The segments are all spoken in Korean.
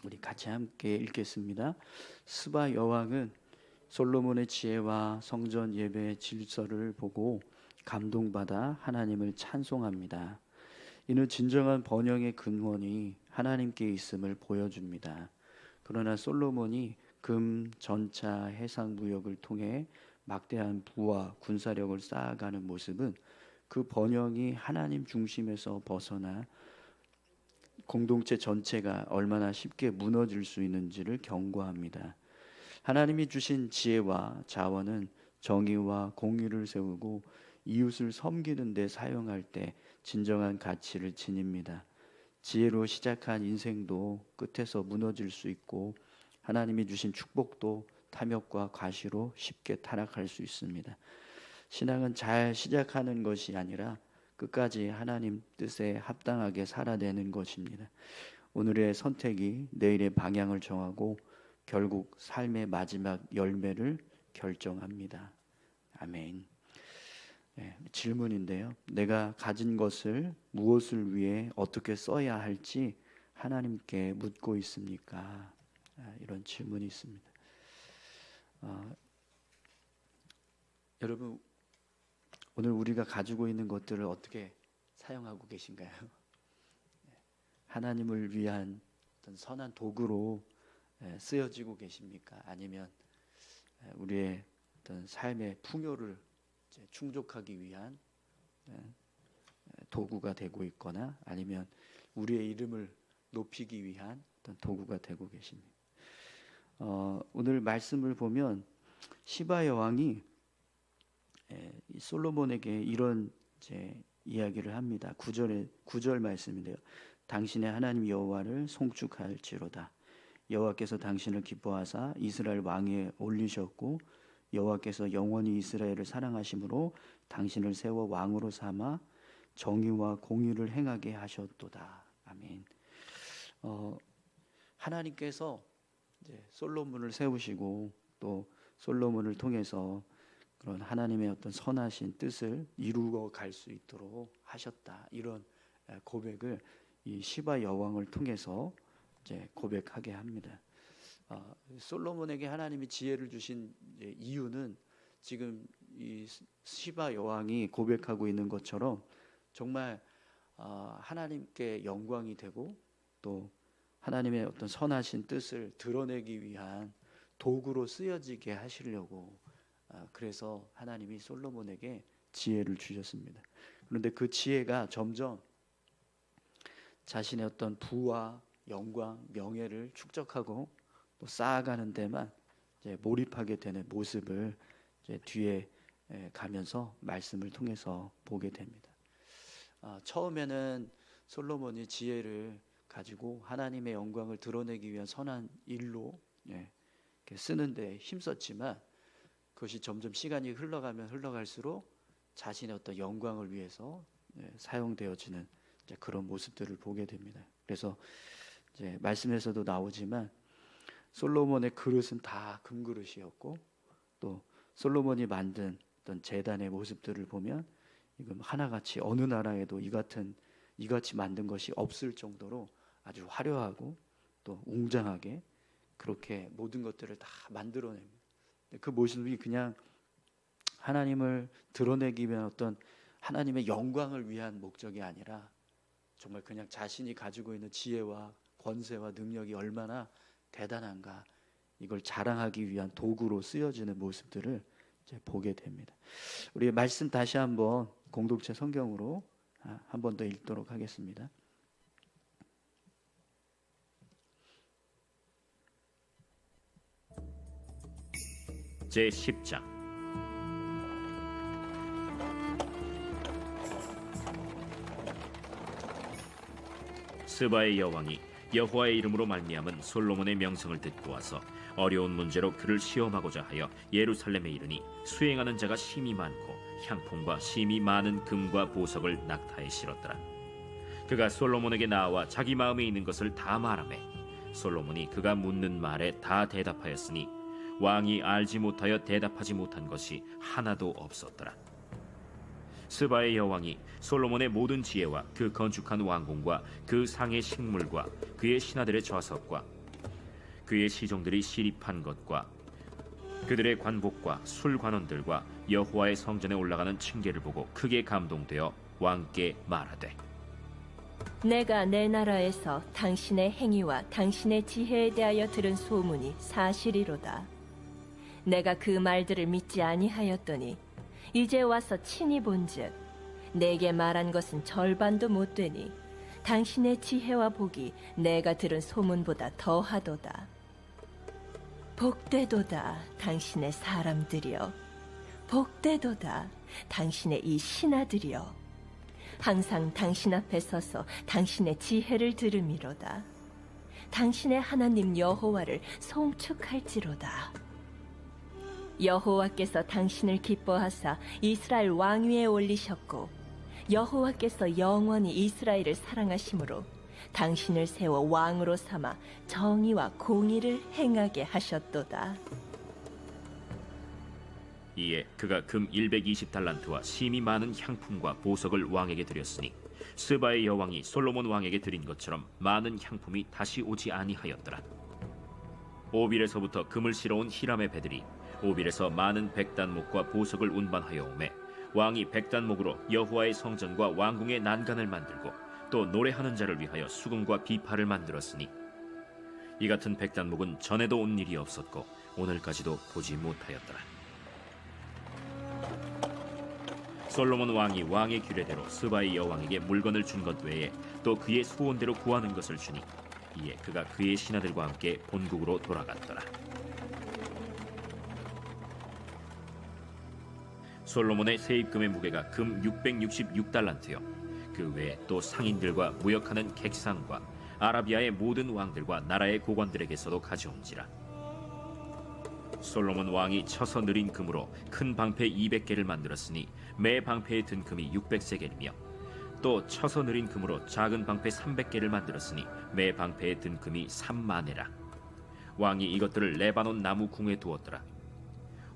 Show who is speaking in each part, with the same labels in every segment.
Speaker 1: 우리 같이 함께 읽겠습니다. 스바 여왕은 솔로몬의 지혜와 성전 예배의 질서를 보고 감동받아 하나님을 찬송합니다. 이는 진정한 번영의 근원이 하나님께 있음을 보여줍니다. 그러나 솔로몬이 금, 전차, 해상 무역을 통해 막대한 부와 군사력을 쌓아가는 모습은 그 번영이 하나님 중심에서 벗어나 공동체 전체가 얼마나 쉽게 무너질 수 있는지를 경고합니다. 하나님이 주신 지혜와 자원은 정의와 공의를 세우고 이웃을 섬기는 데 사용할 때 진정한 가치를 지닙니다. 지혜로 시작한 인생도 끝에서 무너질 수 있고 하나님이 주신 축복도 탐욕과 과시로 쉽게 타락할 수 있습니다. 신앙은 잘 시작하는 것이 아니라 끝까지 하나님 뜻에 합당하게 살아내는 것입니다. 오늘의 선택이 내일의 방향을 정하고 결국 삶의 마지막 열매를 결정합니다. 아멘. 질문인데요. 내가 가진 것을 무엇을 위해 어떻게 써야 할지 하나님께 묻고 있습니까? 이런 질문이 있습니다. 여러분, 오늘 우리가 가지고 있는 것들을 어떻게 사용하고 계신가요? 하나님을 위한 어떤 선한 도구로 쓰여지고 계십니까? 아니면 우리의 어떤 삶의 풍요를 충족하기 위한 도구가 되고 있거나 아니면 우리의 이름을 높이기 위한 어떤 도구가 되고 계십니까? 오늘 말씀을 보면 시바 여왕이 솔로몬에게 이런 이야기를 합니다. 9절 말씀인데요. 당신의 하나님 여호와를 송축할지로다. 여호와께서 당신을 기뻐하사 이스라엘 왕위에 올리셨고 여호와께서 영원히 이스라엘을 사랑하심으로 당신을 세워 왕으로 삼아 정의와 공의를 행하게 하셨도다. 아멘. 하나님께서 이제 솔로몬을 세우시고 또 솔로몬을 통해서 그런 하나님의 어떤 선하신 뜻을 이루어 갈 수 있도록 하셨다. 이런 고백을 이 시바 여왕을 통해서 이제 고백하게 합니다. 솔로몬에게 하나님이 지혜를 주신 이유는 지금 이 시바 여왕이 고백하고 있는 것처럼 정말 하나님께 영광이 되고 또 하나님의 어떤 선하신 뜻을 드러내기 위한 도구로 쓰여지게 하시려고 그래서 하나님이 솔로몬에게 지혜를 주셨습니다. 그런데 그 지혜가 점점 자신의 어떤 부와 영광, 명예를 축적하고 또 쌓아가는 데만 이제 몰입하게 되는 모습을 이제 뒤에 가면서 말씀을 통해서 보게 됩니다. 처음에는 솔로몬이 지혜를 가지고 하나님의 영광을 드러내기 위한 선한 일로 쓰는데 힘썼지만 그것이 점점 시간이 흘러가면 흘러갈수록 자신의 어떤 영광을 위해서 사용되어지는 그런 모습들을 보게 됩니다. 그래서 이제 말씀에서도 나오지만 솔로몬의 그릇은 다 금그릇이었고 또 솔로몬이 만든 어떤 제단의 모습들을 보면 이건 하나같이 어느 나라에도 이같이 만든 것이 없을 정도로 아주 화려하고 또 웅장하게 그렇게 모든 것들을 다 만들어냅니다. 그 모습이 그냥 하나님을 드러내기 위한 어떤 하나님의 영광을 위한 목적이 아니라 정말 그냥 자신이 가지고 있는 지혜와 권세와 능력이 얼마나 대단한가 이걸 자랑하기 위한 도구로 쓰여지는 모습들을 이제 보게 됩니다. 우리 말씀 다시 한번 공동체 성경으로 한 번 더 읽도록 하겠습니다.
Speaker 2: 제10장 스바의 여왕이 여호와의 이름으로 말미암은 솔로몬의 명성을 듣고 와서 어려운 문제로 그를 시험하고자 하여 예루살렘에 이르니 수행하는 자가 심히 많고 향품과 심히 많은 금과 보석을 낙타에 실었더라. 그가 솔로몬에게 나와 자기 마음에 있는 것을 다 말하매 솔로몬이 그가 묻는 말에 다 대답하였으니 왕이 알지 못하여 대답하지 못한 것이 하나도 없었더라. 스바의 여왕이 솔로몬의 모든 지혜와 그 건축한 왕궁과 그 상의 식물과 그의 신하들의 좌석과 그의 시종들이 시립한 것과 그들의 관복과 술관원들과 여호와의 성전에 올라가는 층계를 보고 크게 감동되어 왕께 말하되
Speaker 3: 내가 내 나라에서 당신의 행위와 당신의 지혜에 대하여 들은 소문이 사실이로다. 내가 그 말들을 믿지 아니하였더니 이제 와서 친히 본즉 내게 말한 것은 절반도 못 되니 당신의 지혜와 복이 내가 들은 소문보다 더하도다. 복되도다 당신의 사람들이여, 복되도다 당신의 이 신하들이여, 항상 당신 앞에 서서 당신의 지혜를 들음이로다. 당신의 하나님 여호와를 송축할지로다. 여호와께서 당신을 기뻐하사 이스라엘 왕위에 올리셨고 여호와께서 영원히 이스라엘을 사랑하심으로 당신을 세워 왕으로 삼아 정의와 공의를 행하게 하셨도다.
Speaker 2: 이에 그가 금 120달란트와 심이 많은 향품과 보석을 왕에게 드렸으니 스바의 여왕이 솔로몬 왕에게 드린 것처럼 많은 향품이 다시 오지 아니하였더라. 오빌에서부터 금을 실어온 히람의 배들이 오빌에서 많은 백단목과 보석을 운반하여 오매 왕이 백단목으로 여호와의 성전과 왕궁의 난간을 만들고 또 노래하는 자를 위하여 수금과 비파를 만들었으니 이 같은 백단목은 전에도 온 일이 없었고 오늘까지도 보지 못하였더라. 솔로몬 왕이 왕의 규례대로 스바의 여왕에게 물건을 준 것 외에 또 그의 소원대로 구하는 것을 주니 이에 그가 그의 신하들과 함께 본국으로 돌아갔더라. 솔로몬의 세입금의 무게가 금 666달란트요 그 외에 또 상인들과 무역하는 객상과 아라비아의 모든 왕들과 나라의 고관들에게서도 가져온지라. 솔로몬 왕이 쳐서 느린 금으로 큰 방패 200개를 만들었으니 매 방패에 든 금이 600세겔이며 또 쳐서 느린 금으로 작은 방패 300개를 만들었으니 매 방패에 든 금이 3만에라. 왕이 이것들을 레바논 나무 궁에 두었더라.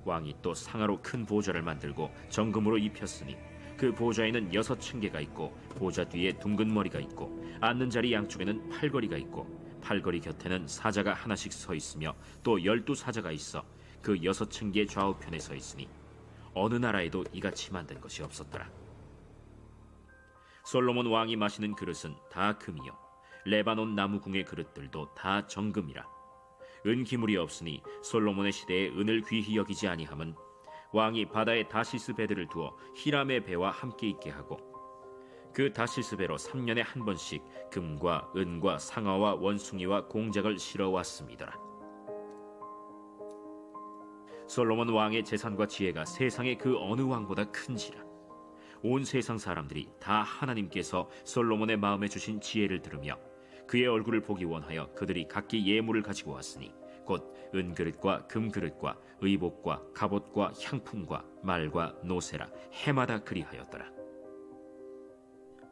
Speaker 2: 왕이 또 상아로 큰 보좌를 만들고 정금으로 입혔으니 그 보좌에는 6층계가 있고 보좌 뒤에 둥근 머리가 있고 앉는 자리 양쪽에는 팔걸이가 있고 팔걸이 곁에는 사자가 하나씩 서 있으며 또 12사자가 있어 그 6층계 좌우편에 서 있으니 어느 나라에도 이같이 만든 것이 없었더라. 솔로몬 왕이 마시는 그릇은 다 금이요 레바논 나무궁의 그릇들도 다 정금이라. 은기물이 없으니 솔로몬의 시대에 은을 귀히 여기지 아니함은 왕이 바다에 다시스 배들을 두어 히람의 배와 함께 있게 하고 그 다시스 배로 3년에 한 번씩 금과 은과 상아와 원숭이와 공작을 실어 왔습니다. 솔로몬 왕의 재산과 지혜가 세상의 그 어느 왕보다 큰지라. 온 세상 사람들이 다 하나님께서 솔로몬의 마음에 주신 지혜를 들으며 그의 얼굴을 보기 원하여 그들이 각기 예물을 가지고 왔으니 곧 은그릇과 금그릇과 의복과 갑옷과 향품과 말과 노새라 해마다 그리하였더라.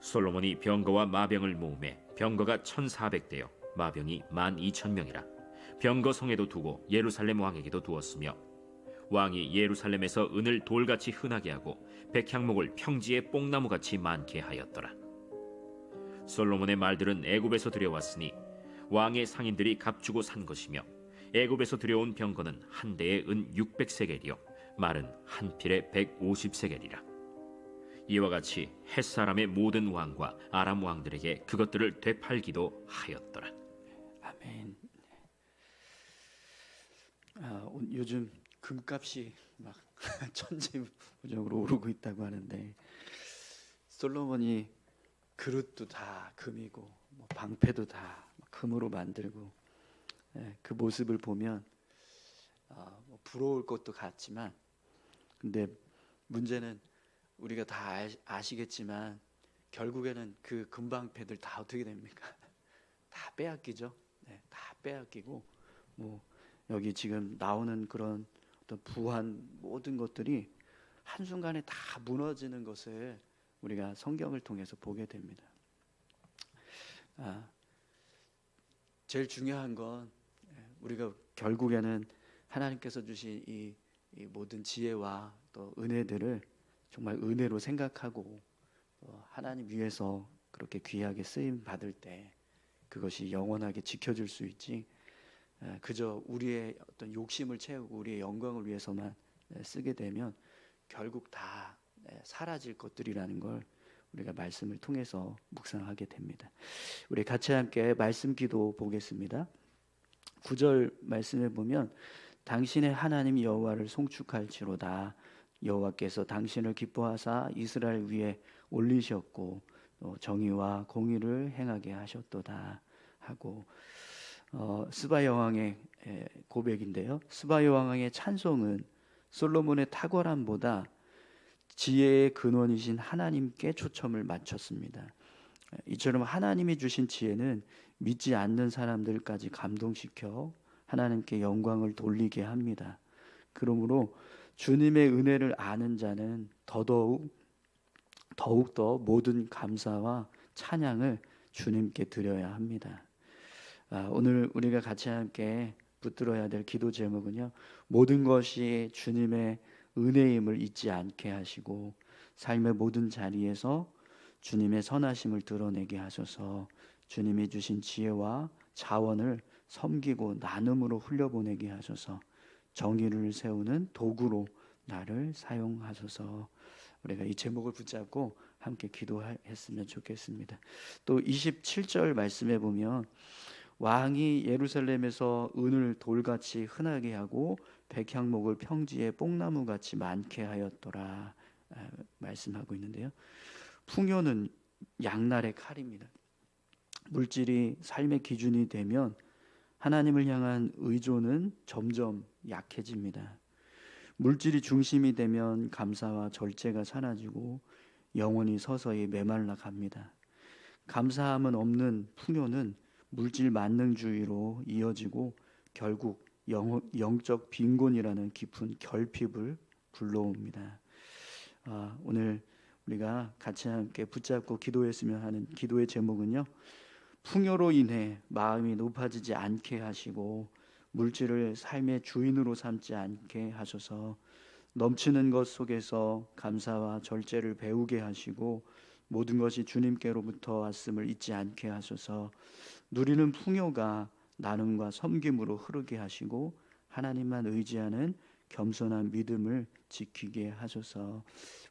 Speaker 2: 솔로몬이 병거와 마병을 모으매 병거가 1400대요 마병이 12,000명이라. 병거 성에도 두고 예루살렘 왕에게도 두었으며 왕이 예루살렘에서 은을 돌같이 흔하게 하고 백향목을 평지에 뽕나무같이 많게 하였더라. 솔로몬의 말들은 애굽에서 들여왔으니 왕의 상인들이 값주고 산 것이며 애굽에서 들여온 병거는 한 대에 은 600세겔이요 말은 한 필에 150세겔이라. 이와 같이 햇사람의 모든 왕과 아람 왕들에게 그것들을 되팔기도 하였더라.
Speaker 1: 아멘. 요즘 금값이 막 천지부적으로 오르고 있다고 하는데 솔로몬이 그릇도 다 금이고 뭐 방패도 다 금으로 만들고 그 모습을 보면 뭐 부러울 것도 같지만 근데 문제는 우리가 다 아시겠지만 결국에는 그 금방패들 다 어떻게 됩니까? 다 빼앗기죠. 다 빼앗기고 뭐 여기 지금 나오는 그런 어떤 부한 모든 것들이 한순간에 다 무너지는 것을 우리가 성경을 통해서 보게 됩니다. 제일 중요한 건 우리가 결국에는 하나님께서 주신 이 모든 지혜와 또 은혜들을 정말 은혜로 생각하고 하나님 위해서 그렇게 귀하게 쓰임 받을 때 그것이 영원하게 지켜질 수 있지. 그저 우리의 어떤 욕심을 채우고 우리의 영광을 위해서만 쓰게 되면 결국 다 사라질 것들이라는 걸 우리가 말씀을 통해서 묵상하게 됩니다. 우리 같이 함께 말씀 기도 보겠습니다. 9절 말씀에 보면 당신의 하나님 여호와를 송축할지로다. 여호와께서 당신을 기뻐하사 이스라엘 위에 올리셨고 정의와 공의를 행하게 하셨도다 하고 스바 여왕의 고백인데요. 스바 여왕의 찬송은 솔로몬의 탁월함보다 지혜의 근원이신 하나님께 초점을 맞췄습니다. 이처럼 하나님이 주신 지혜는 믿지 않는 사람들까지 감동시켜 하나님께 영광을 돌리게 합니다. 그러므로 주님의 은혜를 아는 자는 더욱더 모든 감사와 찬양을 주님께 드려야 합니다. 오늘 우리가 같이 함께 붙들어야 될 기도 제목은요, 모든 것이 주님의 은혜임을 잊지 않게 하시고 삶의 모든 자리에서 주님의 선하심을 드러내게 하소서. 주님이 주신 지혜와 자원을 섬기고 나눔으로 흘려보내게 하소서. 정의를 세우는 도구로 나를 사용하소서. 우리가 이 제목을 붙잡고 함께 기도했으면 좋겠습니다. 또 27절 말씀에 보면 왕이 예루살렘에서 은을 돌같이 흔하게 하고 백향목을 평지에 뽕나무같이 많게 하였더라 말씀하고 있는데요. 풍요는 양날의 칼입니다. 물질이 삶의 기준이 되면 하나님을 향한 의존은 점점 약해집니다. 물질이 중심이 되면 감사와 절제가 사라지고 영혼이 서서히 메말라 갑니다. 감사함은 없는 풍요는 물질 만능주의로 이어지고 결국 영적 빈곤이라는 깊은 결핍을 불러옵니다. 오늘 우리가 같이 함께 붙잡고 기도했으면 하는 기도의 제목은요, 풍요로 인해 마음이 높아지지 않게 하시고 물질을 삶의 주인으로 삼지 않게 하셔서 넘치는 것 속에서 감사와 절제를 배우게 하시고 모든 것이 주님께로부터 왔음을 잊지 않게 하셔서 누리는 풍요가 나눔과 섬김으로 흐르게 하시고 하나님만 의지하는 겸손한 믿음을 지키게 하셔서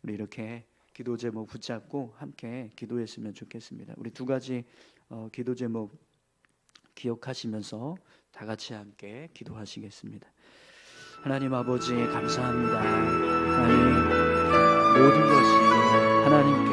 Speaker 1: 우리 이렇게 기도 제목 붙잡고 함께 기도했으면 좋겠습니다. 우리 두 가지 기도 제목 기억하시면서 다 같이 함께 기도하시겠습니다. 하나님 아버지 감사합니다. 하나님 모든 것이 하나님께